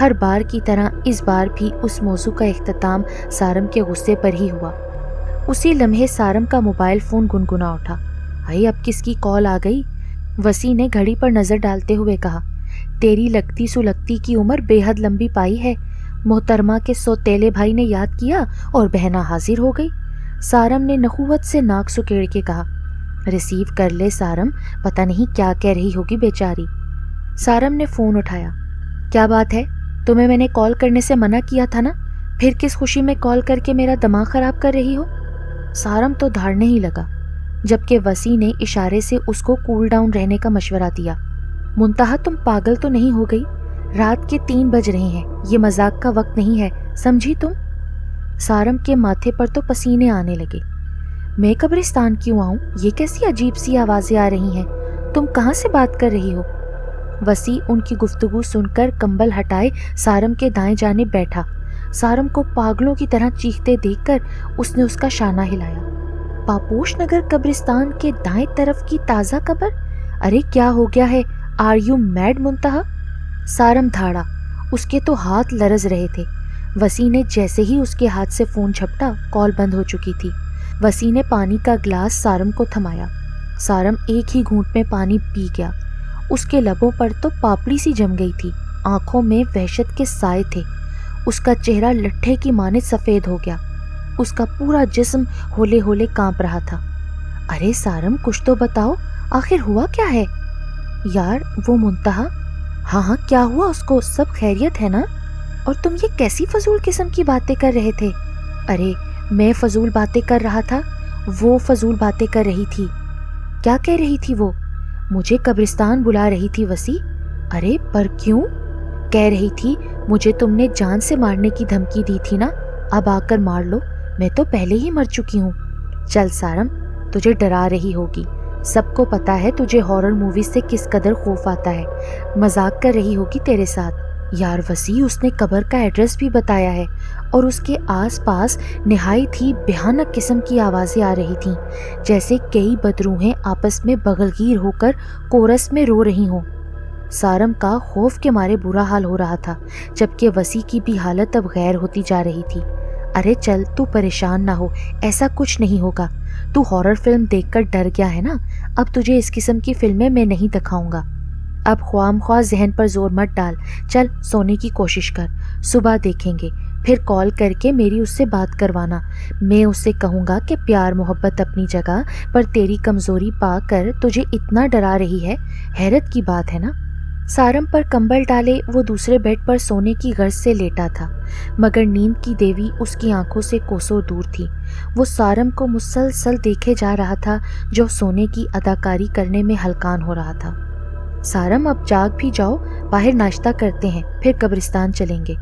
ہر بار کی طرح اس بار بھی اس موضوع کا اختتام سارم کے غصے پر ہی ہوا۔ اسی لمحے سارم کا موبائل فون گنگنا اٹھا۔ بھائی اب کس کی کال آ گئی؟ وسیع نے گھڑی پر نظر ڈالتے ہوئے کہا۔ تیری لگتی سلگتی کی عمر بے حد لمبی پائی ہے، محترمہ کے سوتیلے بھائی نے یاد کیا اور بہنا حاضر ہو گئی۔ سارم نے نخوت سے ناک سکیڑ کے کہا۔ ریسیو کر لے سارم، پتہ نہیں کیا کہہ رہی ہوگی بیچاری۔ سارم نے فون اٹھایا۔ کیا بات ہے؟ تمہیں میں نے کال کرنے سے منع کیا تھا نا، پھر کس خوشی میں کال کر کے میرا دماغ خراب کر رہی ہو؟ سارم تو دھاڑنے ہی لگا، جبکہ وسیع نے اشارے سے اس کو کول ڈاؤن رہنے کا مشورہ دیا۔ منتہا تم پاگل تو نہیں ہو گئی؟ رات کے 3 بج رہے ہیں، یہ مذاق کا وقت نہیں ہے، سمجھی تم؟ سارم کے ماتھے پر تو پسینے آنے لگے۔ میں قبرستان کیوں آؤں؟ یہ کیسی عجیب سی آوازیں آ رہی ہیں، تم کہاں سے بات کر رہی ہو؟ وسیع ان کی گفتگو سن کر کمبل ہٹائے سارم کے دائیں جانب بیٹھا۔ سارم کو پاگلوں کی طرح چیختے دیکھ کر اس نے اس کا شانہ ہلایا۔ پاپوش نگر قبرستان کے دائیں طرف کی تازہ قبر؟ ارے کیا ہو گیا ہے؟ Are you mad Muntaha? Sarim دھاڑا، اس کے تو ہاتھ لرز رہے تھے۔ وسیع نے جیسے ہی اس کے ہاتھ سے فون جھپٹا، کال بند ہو چکی تھی۔ وسیع نے پانی کا گلاس سارم کو تھمایا۔ سارم ایک ہی گھونٹ میں پانی پی گیا۔ اس کے لبوں پر تو پاپڑی سی جم گئی تھی، آنکھوں میں وحشت کے سائے تھے۔ اس کا چہرہ لٹھے کی مانند سفید ہو گیا، اس کا پورا جسم ہولے ہولے کانپ رہا تھا۔ ارے سارم کچھ تو بتاؤ، آخر ہوا کیا ہے؟ یار وہ منتہا، ہاں کیا ہوا اس کو؟ سب خیریت ہے نا؟ اور تم یہ کیسی فضول قسم کی باتیں کر رہے تھے؟ ارے میں فضول باتیں کر رہا تھا، وہ فضول باتیں کر رہی تھی۔ کیا کہہ رہی تھی وہ؟ مجھے قبرستان بلا رہی تھی وسیع۔ ارے پر کیوں؟ کہہ رہی تھی مجھے تم نے جان سے مارنے کی دھمکی دی تھی نا، اب آ کر مار لو، میں تو پہلے ہی مر چکی ہوں۔ چل سارم، تجھے ڈرا رہی ہوگی، سب کو پتا ہے تجھے ہارر موویز سے کس قدر خوف آتا ہے، مذاق کر رہی ہوگی تیرے ساتھ۔ یار وسیع، اس نے قبر کا ایڈریس بھی بتایا ہے، اور اس کے آس پاس نہایت ہی بھیانک قسم کی آوازیں آ رہی تھیں، جیسے کئی بدروحیں آپس میں بغلگیر ہو کر کورس میں رو رہی ہوں۔ سارم کا خوف کے مارے برا حال ہو رہا تھا، جبکہ وسیع کی بھی حالت اب غیر ہوتی جا رہی تھی۔ ارے چل تو پریشان نہ ہو، ایسا کچھ نہیں ہوگا، تو ہارر فلم دیکھ کر ڈر گیا ہے نا، اب تجھے اس قسم کی فلمیں میں نہیں دکھاؤں گا۔ اب خواہ خواہ ذہن پر زور مت ڈال، چل سونے کی کوشش کر، صبح دیکھیں گے، پھر کال کر کے میری اس سے بات کروانا، میں اس سے کہوں گا کہ پیار محبت اپنی جگہ پر تیری کمزوری پا کر تجھے اتنا ڈرا رہی ہے، حیرت کی بات ہے نا۔ سارم پر کمبل ڈالے وہ دوسرے بیڈ پر سونے کی غرض سے لیٹا تھا، مگر نیند کی دیوی اس کی آنکھوں سے کوسوں دور تھی۔ وہ سارم کو مسلسل دیکھے جا رہا تھا، جو سونے کی اداکاری کرنے میں ہلکان ہو رہا تھا۔ سارم اب جاگ بھی جاؤ، باہر ناشتہ کرتے ہیں، پھر قبرستان چلیں گے۔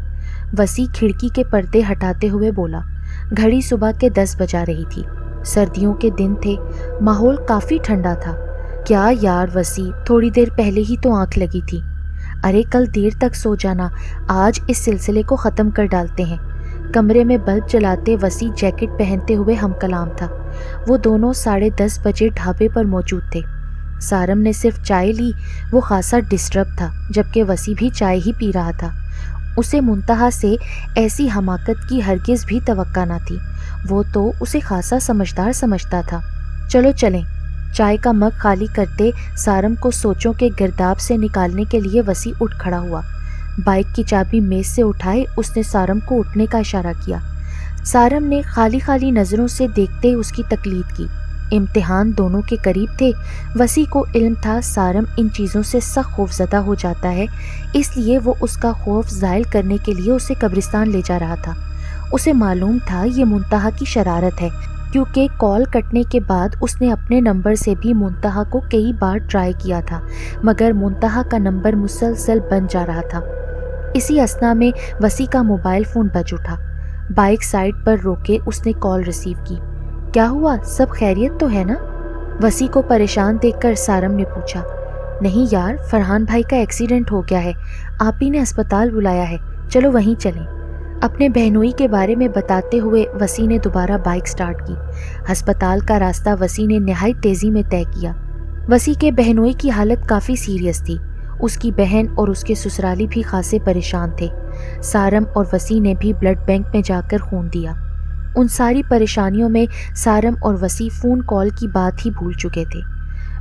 وسیع کھڑکی کے پردے ہٹاتے ہوئے بولا۔ گھڑی صبح کے 10 بجا رہی تھی، سردیوں کے دن تھے، ماحول کافی ٹھنڈا تھا۔ کیا یار وسیع، تھوڑی دیر پہلے ہی تو آنکھ لگی تھی۔ ارے کل دیر تک سو جانا، آج اس سلسلے کو ختم کر ڈالتے ہیں۔ کمرے میں بلب جلاتے وسیع جیکٹ پہنتے ہوئے ہم کلام تھا۔ وہ دونوں 10:30 بجے ڈھابے پر موجود تھے۔ سارم نے صرف چائے لی، وہ خاصا ڈسٹرب تھا، جبکہ وسیع بھی چائے ہی پی رہا تھا۔ اسے منتہا سے ایسی حماقت کی ہرگز بھی توقع نہ تھی، وہ تو اسے خاصا سمجھدار سمجھتا تھا۔ چلو چلیں۔ چائے کا مگ خالی کرتے سارم کو سوچوں کے گرداب سے نکالنے کے لیے وسیع اٹھ کھڑا ہوا۔ بائک کی چابی میز سے اٹھائے اس نے سارم کو اٹھنے کا اشارہ کیا۔ سارم نے خالی خالی نظروں سے دیکھتے اس کی تقلید کی۔ امتحان دونوں کے قریب تھے، وسیع کو علم تھا سارم ان چیزوں سے سخت خوف زدہ ہو جاتا ہے، اس لیے وہ اس کا خوف زائل کرنے کے لیے اسے قبرستان لے جا رہا تھا۔ اسے معلوم تھا یہ منتہا کی شرارت ہے، کیونکہ کال کٹنے کے بعد اس نے اپنے نمبر سے بھی منتہا کو کئی بار ٹرائی کیا تھا، مگر منتہا کا نمبر مسلسل بند جا رہا تھا۔ اسی اثنا میں وسیع کا موبائل فون بج اٹھا۔ بائک سائڈ پر روکے اس نے کال ریسیو کی۔ کیا ہوا، سب خیریت تو ہے نا؟ وسیع کو پریشان دیکھ کر سارم نے پوچھا۔ نہیں یار، فرحان بھائی کا ایکسیڈنٹ ہو گیا ہے، آپ ہی نے اسپتال بلایا ہے، چلو وہیں چلیں۔ اپنے بہنوئی کے بارے میں بتاتے ہوئے وسیع نے دوبارہ بائک سٹارٹ کی۔ ہسپتال کا راستہ وسیع نے نہایت تیزی میں طے کیا۔ وسیع کے بہنوئی کی حالت کافی سیریس تھی، اس کی بہن اور اس کے سسرالی بھی خاصے پریشان تھے۔ سارم اور وسیع نے بھی بلڈ بینک میں جا کر خون دیا۔ ان ساری پریشانیوں میں سارم اور وسیع فون کال کی بات ہی بھول چکے تھے۔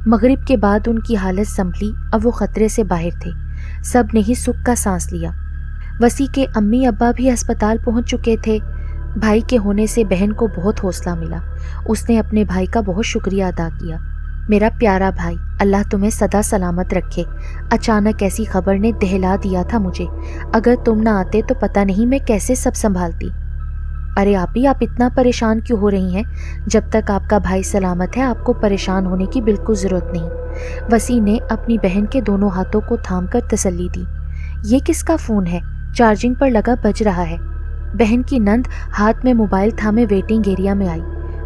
مغرب کے بعد ان کی حالت سنبھلی، اب وہ خطرے سے باہر تھے۔ سب نے ہی سکھ کا سانس لیا۔ وسیع کے امی ابا بھی ہسپتال پہنچ چکے تھے۔ بھائی کے ہونے سے بہن کو بہت حوصلہ ملا۔ اس نے اپنے بھائی کا بہت شکریہ ادا کیا۔ میرا پیارا بھائی، اللہ تمہیں سدا سلامت رکھے۔ اچانک ایسی خبر نے دہلا دیا تھا مجھے۔ اگر تم نہ آتے تو پتہ نہیں میں کیسے سب سنبھالتی۔ ارے آپی، آپ اتنا پریشان کیوں ہو رہی ہیں؟ جب تک آپ کا بھائی سلامت ہے آپ کو پریشان ہونے کی بالکل ضرورت نہیں۔ وسیع نے اپنی بہن کے دونوں ہاتھوں کو تھام کر تسلی دی۔ یہ کس کا فون ہے؟ چارجنگ پر لگا بج رہا ہے۔ بہن کی نند ہاتھ میں موبائل تھامے ویٹنگ ایریا میں آئی۔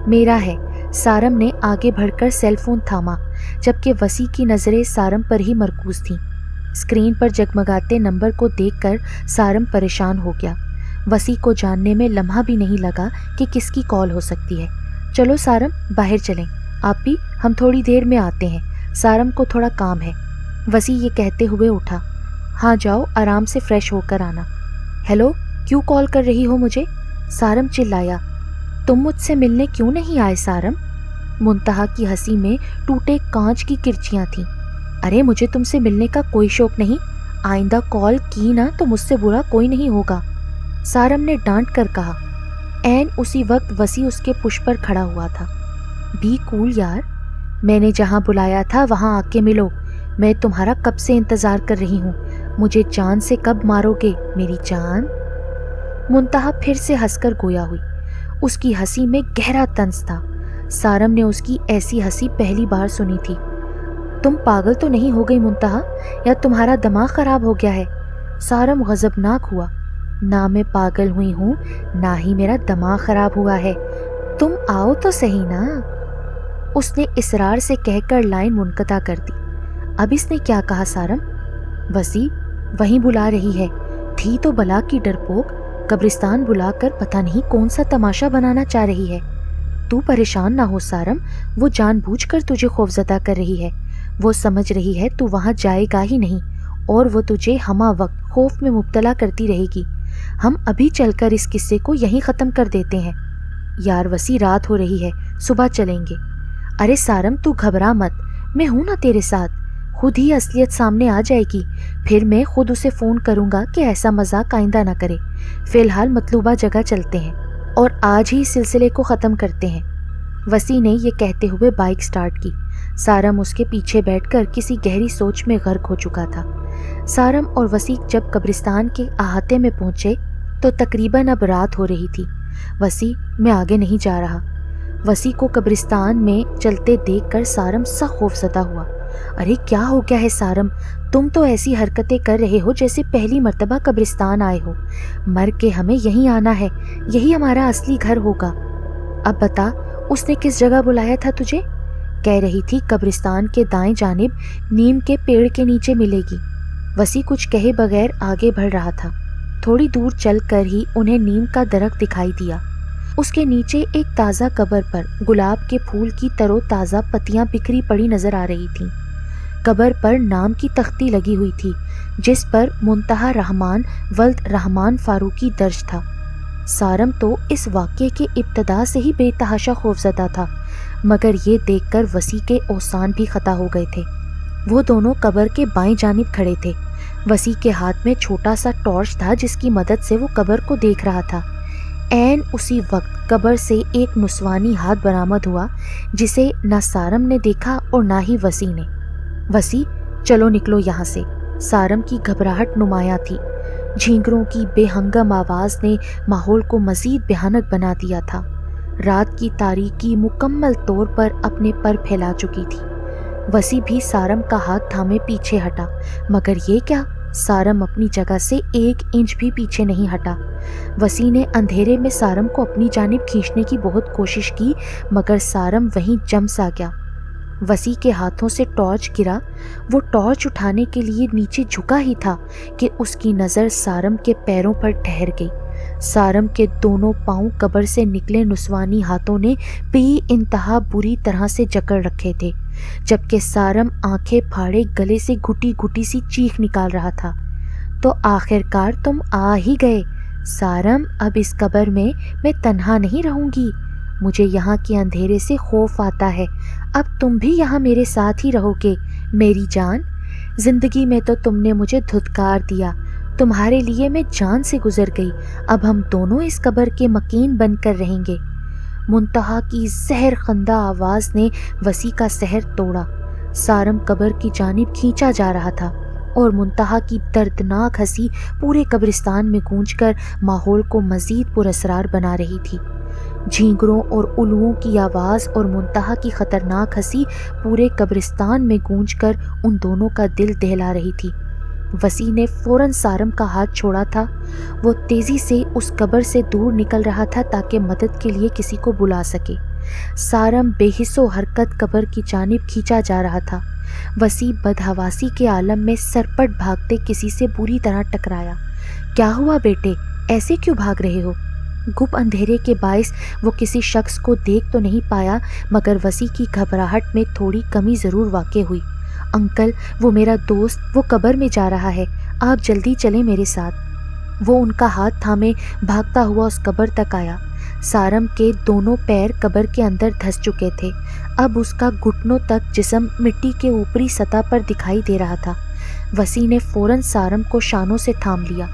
میرا ہے۔ سارم نے آگے بڑھ کر سیل فون تھاما، جبکہ وسیع کی نظریں سارم پر ہی مرکوز تھیں۔ اسکرین پر جگمگاتے نمبر کو دیکھ کر سارم پریشان ہو گیا۔ وسیع کو جاننے میں لمحہ بھی نہیں لگا کہ کس کی کال ہو سکتی ہے۔ چلو سارم، باہر چلیں۔ آپ بھی، ہم تھوڑی دیر میں آتے ہیں، سارم کو تھوڑا کام ہے۔ وسیع یہ کہتے ہوئے اٹھا۔ ہاں جاؤ، آرام سے فریش ہو کر آنا۔ ہیلو، کیوں کال کر رہی ہو مجھے؟ سارم چلایا۔ تم مجھ سے ملنے کیوں نہیں آئے سارم؟ منتہا کی ہنسی میں ٹوٹے کانچ کی کرچیاں تھیں۔ ارے مجھے تم سے ملنے کا کوئی شوق نہیں، آئندہ کال کی نا تو مجھ سے برا کوئی نہیں ہوگا، سارم نے ڈانٹ کر کہا۔ عین اسی وقت وسیع اس کے پش پر کھڑا ہوا تھا۔ بی کول یار، میں نے جہاں بلایا تھا وہاں آ کے ملو، میں تمہارا کب سے انتظار کر رہی ہوں، مجھے جان سے کب مارو گے میری جان؟ منتہا پھر سے ہنس کر گویا ہوئی۔ اس کی ہنسی میں گہرا طنز تھا۔ سارم نے اس کی ایسی ہنسی پہلی بار سنی تھی۔ تم پاگل تو نہیں ہو گئی منتہا، یا تمہارا دماغ خراب ہو گیا ہے؟ سارم غضبناک ہوا۔ نہ میں پاگل ہوئی ہوں، نہ ہی میرا دماغ خراب ہوا ہے، تم آؤ تو صحیح نا۔ اس نے اصرار سے کہہ کر لائن منقطع کر دی۔ اب اس نے کیا کہا سارم؟ وسیع وہیں بلا رہی ہے، تھی تو بلا کی ڈرپوک، قبرستان بلا کر پتہ نہیں کون سا تماشا بنانا چاہ رہی ہے۔ تو پریشان نہ ہو سارم، وہ جان بوجھ کر تجھے خوفزدہ کر رہی ہے، وہ سمجھ رہی ہے تو وہاں جائے گا ہی نہیں، اور وہ تجھے ہمہ وقت خوف میں مبتلا کرتی رہے گی۔ ہم ابھی چل کر اس قصے کو یہیں ختم کر دیتے ہیں۔ یار وسیع، رات ہو رہی ہے، صبح چلیں گے۔ ارے سارم تو گھبرا مت، میں ہوں نا تیرے ساتھ، خود ہی اصلیت سامنے آ جائے گی، پھر میں خود اسے فون کروں گا کہ ایسا مذاق آئندہ نہ کرے۔ فی الحال مطلوبہ جگہ چلتے ہیں اور آج ہی سلسلے کو ختم کرتے ہیں۔ وسیع نے یہ کہتے ہوئے بائک سٹارٹ کی۔ سارم اس کے پیچھے بیٹھ کر کسی گہری سوچ میں غرق ہو چکا تھا۔ سارم اور وسیع جب قبرستان کے احاطے میں پہنچے تو تقریباً اب رات ہو رہی تھی۔ وسیع، میں آگے نہیں جا رہا۔ وسیع کو قبرستان میں چلتے دیکھ کر سارم سخت خوفزدہ ہوا۔ ارے کیا ہو گیا ہے سارم؟ تم تو ایسی حرکتیں کر رہے ہو جیسے پہلی مرتبہ قبرستان آئے ہو۔ مر کے ہمیں یہیں آنا ہے، یہی ہمارا اصلی گھر ہوگا۔ اب بتا، اس نے کس جگہ بلایا تھا تجھے؟ کہہ رہی تھی قبرستان کے دائیں جانب نیم کے پیڑ کے نیچے ملے گی۔ وسیع کچھ کہے بغیر آگے بڑھ رہا تھا۔ تھوڑی دور چل کر ہی انہیں نیم کا درخت دکھائی دیا۔ اس کے نیچے ایک تازہ قبر پر گلاب کے پھول کی ترو تازہ پتیاں بکھری پڑی نظر آ رہی تھیں۔ قبر پر نام کی تختی لگی ہوئی تھی جس پر منتہا رحمان ولد رحمان فاروقی درج تھا۔ سارم تو اس واقعے کے ابتدا سے ہی بے تحاشا خوفزدہ تھا، مگر یہ دیکھ کر وسیع کے اوسان بھی خطا ہو گئے تھے۔ وہ دونوں قبر کے بائیں جانب کھڑے تھے۔ وسیع کے ہاتھ میں چھوٹا سا ٹارچ تھا جس کی مدد سے وہ قبر کو دیکھ رہا تھا۔ عین اسی وقت قبر سے ایک نسوانی ہاتھ برآمد ہوا جسے نہ سارم نے دیکھا اور نہ ہی وسیع نے۔ وسیع، چلو نکلو یہاں سے۔ سارم کی گھبراہٹ نمایاں تھی۔ جھینگروں کی بے ہنگم آواز نے ماحول کو مزید بھیانک بنا دیا تھا۔ رات کی تاریکی مکمل طور پر اپنے پر پھیلا چکی تھی۔ وسیع بھی سارم کا ہاتھ تھامے پیچھے ہٹا، مگر یہ کیا، سارم اپنی جگہ سے 1 انچ بھی پیچھے نہیں ہٹا۔ وسیع نے اندھیرے میں سارم کو اپنی جانب کھینچنے کی بہت کوشش کی، مگر سارم وہیں جم سا گیا۔ وسیع کے ہاتھوں سے ٹارچ گرا۔ وہ ٹارچ اٹھانے کے لیے نیچے جھکا ہی تھا کہ اس کی نظر سارم کے پیروں پر ٹھہر گئی۔ سارم کے دونوں پاؤں قبر سے نکلے نسوانی ہاتھوں نے بے انتہا بری طرح سے جکڑ رکھے تھے۔ جبکہ سارم آنکھیں پھاڑے گلے سے گھٹی گھٹی سی چیخ نکال رہا تھا۔ تو آخر کار تم آ ہی گئے۔ سارم، اب اس قبر میں تنہا نہیں رہوں گی۔ مجھے یہاں کے اندھیرے سے خوف آتا ہے۔ اب تم بھی یہاں میرے ساتھ ہی رہو گے میری جان۔ زندگی میں تو تم نے مجھے دھتکار دیا، تمہارے لیے میں جان سے گزر گئی، اب ہم دونوں اس قبر کے مکین بن کر رہیں گے۔ منتہا کی زہر خندہ آواز نے وسیع کا سحر توڑا۔ سارم قبر کی جانب کھینچا جا رہا تھا اور منتہا کی دردناک ہنسی پورے قبرستان میں گونج کر ماحول کو مزید پراسرار بنا رہی تھی۔ جھینگروں اور الوؤں کی آواز اور منتہا کی خطرناک ہنسی پورے قبرستان میں گونج کر ان دونوں کا دل دہلا رہی تھی۔ وسیع نے فوراً سارم کا ہاتھ چھوڑا تھا۔ وہ تیزی سے اس قبر سے دور نکل رہا تھا تاکہ مدد کے لیے کسی کو بلا سکے۔ سارم بے حس و حرکت قبر کی جانب کھینچا جا رہا تھا۔ وسیع بدحواسی کے عالم میں سرپٹ بھاگتے کسی سے بری طرح ٹکرایا۔ کیا ہوا بیٹے، ایسے کیوں بھاگ رہے ہو؟ گپ اندھیرے کے باعث وہ کسی شخص کو دیکھ تو نہیں پایا، مگر وسیع کی گھبراہٹ میں تھوڑی کمی ضرور واقع ہوئی۔ انکل، وہ میرا دوست، وہ قبر میں جا رہا ہے، آپ جلدی چلیں میرے ساتھ۔ وہ ان کا ہاتھ تھامے بھاگتا ہوا اس قبر تک آیا۔ سارم کے دونوں پیر قبر کے اندر دھس چکے تھے، اب اس کا گھٹنوں تک جسم مٹی کے اوپری سطح پر دکھائی دے رہا تھا۔ وسیع نے فوراً سارم کو شانوں سے تھام لیا۔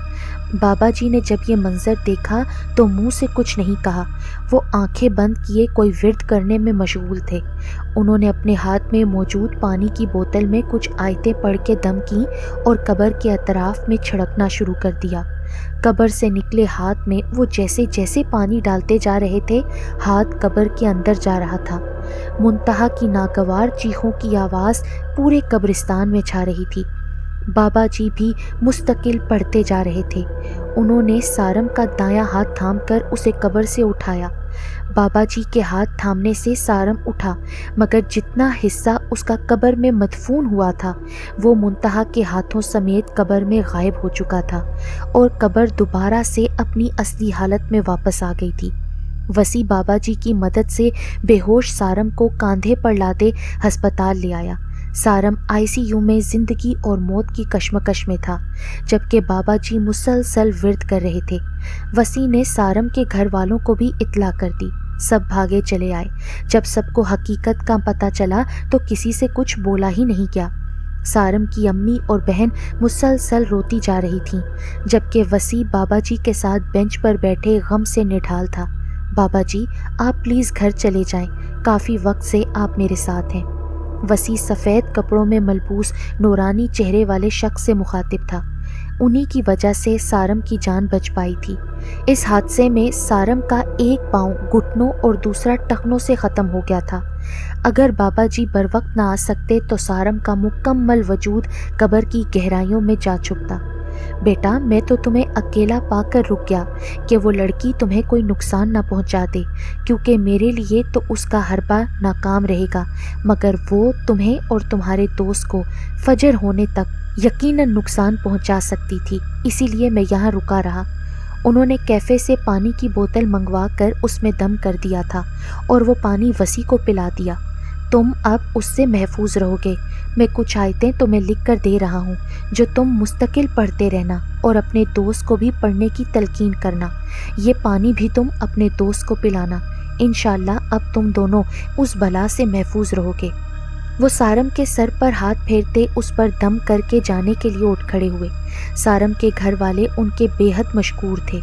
بابا جی نے جب یہ منظر دیکھا تو منہ سے کچھ نہیں کہا، وہ آنکھیں بند کیے کوئی ورد کرنے میں مشغول تھے۔ انہوں نے اپنے ہاتھ میں موجود پانی کی بوتل میں کچھ آیتیں پڑھ کے دم کیں اور قبر کے اطراف میں چھڑکنا شروع کر دیا۔ قبر سے نکلے ہاتھ میں وہ جیسے جیسے پانی ڈالتے جا رہے تھے، ہاتھ قبر کے اندر جا رہا تھا۔ منتہا کی ناگوار چیخوں کی آواز پورے قبرستان میں چھا رہی تھی۔ بابا جی بھی مستقل پڑھتے جا رہے تھے۔ انہوں نے سارم کا دایاں ہاتھ تھام کر اسے قبر سے اٹھایا۔ بابا جی کے ہاتھ تھامنے سے سارم اٹھا، مگر جتنا حصہ اس کا قبر میں مدفون ہوا تھا وہ منتہا کے ہاتھوں سمیت قبر میں غائب ہو چکا تھا اور قبر دوبارہ سے اپنی اصلی حالت میں واپس آ گئی تھی۔ وسیع بابا جی کی مدد سے بے ہوش سارم کو کاندھے پر لاتے ہسپتال لے آیا۔ سارم ICU میں زندگی اور موت کی کشمکش میں تھا، جبکہ بابا جی مسلسل ورد کر رہے تھے۔ وسیع نے سارم کے گھر والوں کو بھی اطلاع کر دی۔ سب بھاگے چلے آئے۔ جب سب کو حقیقت کا پتہ چلا تو کسی سے کچھ بولا ہی نہیں گیا۔ سارم کی امی اور بہن مسلسل روتی جا رہی تھیں، جبکہ وسیع بابا جی کے ساتھ بینچ پر بیٹھے غم سے نڈھال تھا۔ بابا جی، آپ پلیز گھر چلے جائیں، کافی وقت سے آپ میرے ساتھ ہیں۔ وسیع سفید کپڑوں میں ملبوس نورانی چہرے والے شخص سے مخاطب تھا۔ انہی کی وجہ سے سارم کی جان بچ پائی تھی۔ اس حادثے میں سارم کا ایک پاؤں گھٹنوں اور دوسرا ٹخنوں سے ختم ہو گیا تھا۔ اگر بابا جی بر وقت نہ آ سکتے تو سارم کا مکمل وجود قبر کی گہرائیوں میں جا چھپتا۔ بیٹا، میں تو تمہیں اکیلا پا کر رک گیا کہ وہ لڑکی تمہیں کوئی نقصان نہ پہنچا دے، کیونکہ میرے لیے تو اس کا حربہ ناکام رہے گا، مگر وہ تمہیں اور تمہارے دوست کو فجر ہونے تک یقیناً نقصان پہنچا سکتی تھی، اسی لیے میں یہاں رکا رہا۔ انہوں نے کیفے سے پانی کی بوتل منگوا کر اس میں دم کر دیا تھا اور وہ پانی وسیع کو پلا دیا۔ تم اب اس سے محفوظ رہو گے۔ میں کچھ آیتیں تمہیں لکھ کر دے رہا ہوں جو تم مستقل پڑھتے رہنا اور اپنے دوست کو بھی پڑھنے کی تلقین کرنا۔ یہ پانی بھی تم اپنے دوست کو پلانا۔ انشاءاللہ اب تم دونوں اس بلا سے محفوظ رہو گے۔ وہ سارم کے سر پر ہاتھ پھیرتے اس پر دم کر کے جانے کے لیے اٹھ کھڑے ہوئے۔ سارم کے گھر والے ان کے بے حد مشکور تھے۔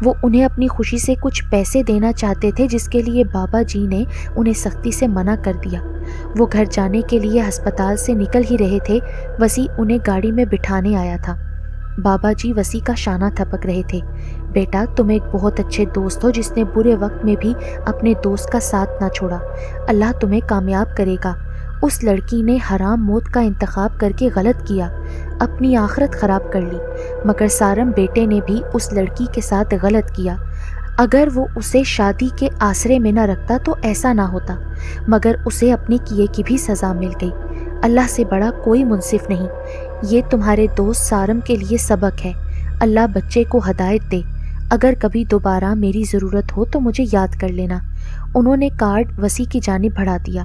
وہ انہیں اپنی خوشی سے کچھ پیسے دینا چاہتے تھے، جس کے لیے بابا جی نے انہیں سختی سے منع کر دیا۔ وہ گھر جانے کے لیے ہسپتال سے نکل ہی رہے تھے، وسیع انہیں گاڑی میں بٹھانے آیا تھا۔ بابا جی وسیع کا شانہ تھپک رہے تھے۔ بیٹا، تم ایک بہت اچھے دوست ہو جس نے برے وقت میں بھی اپنے دوست کا ساتھ نہ چھوڑا۔ اللہ تمہیں کامیاب کرے گا۔ اس لڑکی نے حرام موت کا انتخاب کر کے غلط کیا، اپنی آخرت خراب کر لی، مگر سارم بیٹے نے بھی اس لڑکی کے ساتھ غلط کیا۔ اگر وہ اسے شادی کے آسرے میں نہ رکھتا تو ایسا نہ ہوتا، مگر اسے اپنے کیے کی بھی سزا مل گئی۔ اللہ سے بڑا کوئی منصف نہیں۔ یہ تمہارے دوست سارم کے لیے سبق ہے۔ اللہ بچے کو ہدایت دے۔ اگر کبھی دوبارہ میری ضرورت ہو تو مجھے یاد کر لینا۔ انہوں نے کارڈ وسیع کی جانب بڑھا دیا۔